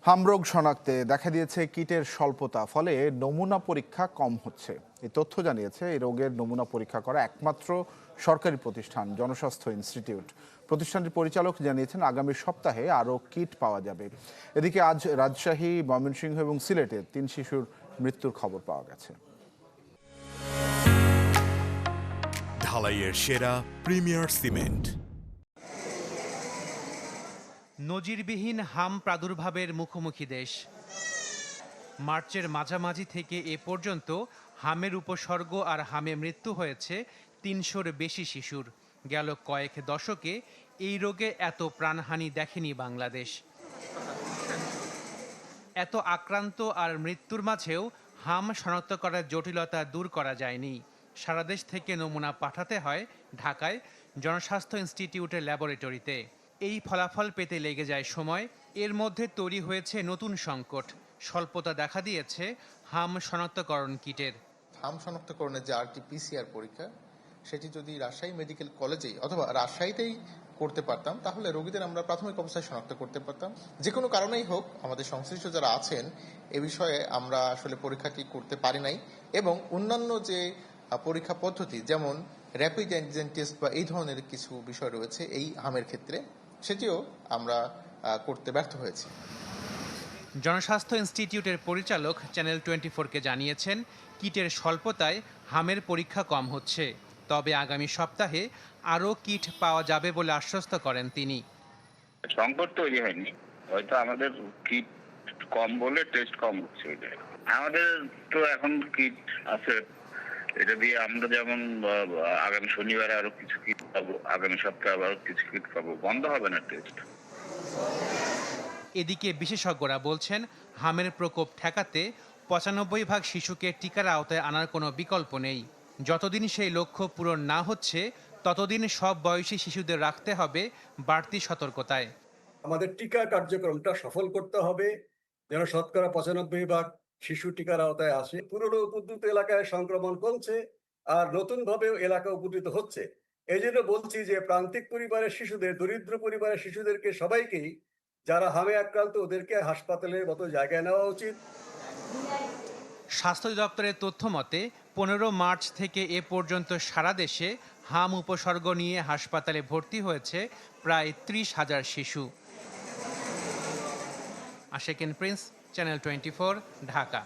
হামরোগ শনাক্তে দেখা দিয়েছে কিটের স্বল্পতা, ফলে নমুনা পরীক্ষা কম হচ্ছে। এই তথ্য জানিয়েছে এই রোগের নমুনা পরীক্ষা করা একমাত্র সরকারি প্রতিষ্ঠান জনস্বাস্থ্য ইনস্টিটিউট। প্রতিষ্ঠানটির পরিচালক জানিয়েছেন আগামী সপ্তাহে আরও কিট পাওয়া যাবে। এদিকে আজ রাজশাহী, ময়মনসিংহ এবং সিলেটে 3 শিশুর মৃত্যুর খবর পাওয়া গেছে। ঢালাইয়ের সেরা প্রিমিয়ার সিমেন্ট। নজিরবিহীন হাম প্রাদুর্ভাবের মুখোমুখি দেশ। মার্চের মাঝামাঝি থেকে এ পর্যন্ত হামের উপসর্গ আর হামে মৃত্যু হয়েছে ৩০০-র বেশি শিশুর। গেল কয়েক দশকে এই রোগে এত প্রাণহানি দেখেনি বাংলাদেশ। এত আক্রান্ত আর মৃত্যুর মাঝেও হাম শনাক্ত করার জটিলতা দূর করা যায়নি। সারা দেশ থেকে নমুনা পাঠাতে হয় ঢাকায় জনস্বাস্থ্য ইনস্টিটিউটের ল্যাবরেটরিতে। এই ফলাফল পেতে লেগে যায় সময়। এর মধ্যে তৈরি হয়েছে নতুন সংকট। স্বল্পতা দেখা দিয়েছে হাম শনাক্তকরণ কিটের। হাম শনাক্তকরণের যে আরটি-পিসিআর পরীক্ষা, সেটি যদি রাজশাহী মেডিকেল কলেজেই অথবা রাজশাহীতেই করতে পারতাম, তাহলে রোগীদের আমরা প্রাথমিক অবস্থায় শনাক্ত করতে পারতাম। যে কোনো কারণেই হোক, আমাদের সংশ্লিষ্ট যারা আছেন এ বিষয়ে আমরা আসলে পরীক্ষাটি করতে পারি নাই, এবং অন্যান্য যে পরীক্ষা পদ্ধতি যেমন র্যাপিড অ্যান্টিজেন টেস্ট বা এই ধরনের কিছু বিষয় রয়েছে এই হামের ক্ষেত্রে, সেটিও আমরা করতে ব্যর্থ হয়েছি। জনস্বাস্থ্য ইনস্টিটিউটের পরিচালক চ্যানেল 24-কে জানিয়েছেন কিটের স্বল্পতায় হামের পরীক্ষা কম হচ্ছে। তবে আগামী সপ্তাহে আরও কিট পাওয়া যাবে বলে আশ্বস্ত করেন তিনি। সংকট তৈরি হয়নি, হয়তো আমাদের কিট কম বলে টেস্ট কম হচ্ছে। আমাদের তো এখন কিট আছে, এটা দিয়ে আমরা যেমন আগামী শনিবারে আরো কিছু কিট পাবো, আগামী সপ্তাহে আরো কিছু কিট পাবো, বন্ধ হবে না টেস্ট। এদিকে বিশেষজ্ঞরা বলছেন হামের প্রকোপ ঠেকাতে ৯৫% শিশুকে টিকার আওতায় আনার কোনো বিকল্প নেই। যতদিন সেই লক্ষ্য পূরণ না হচ্ছে ততদিন সব বয়সী শিশুদের রাখতে হবে বাড়তি সতর্কতায়। আমাদের টিকা কার্যক্রমটা সফল করতে হবে যেন শতকরা ৯৫% শিশু টিকার আওতায় আসে। পুরনো উপদ্রুত এলাকায় সংক্রমণ কমছে আর নতুন ভাবেও এলাকা উপদ্রুত হচ্ছে। এই জন্য বলছি যে প্রান্তিক পরিবারের শিশুদের, দরিদ্র পরিবারের শিশুদেরকে সবাইকেই, যারা হামে আক্রান্ত ওদেরকে হাসপাতালের মতো জায়গায় নেওয়া উচিত। স্বাস্থ্য দপ্তরের তথ্য মতে ১৫ মার্চ থেকে এ পর্যন্ত সারা দেশে হাম উপসর্গ নিয়ে হাসপাতালে ভর্তি হয়েছে প্রায় ৩০,০০০ শিশু। আশেকিন প্রিন্স, চ্যানেল 24, ঢাকা।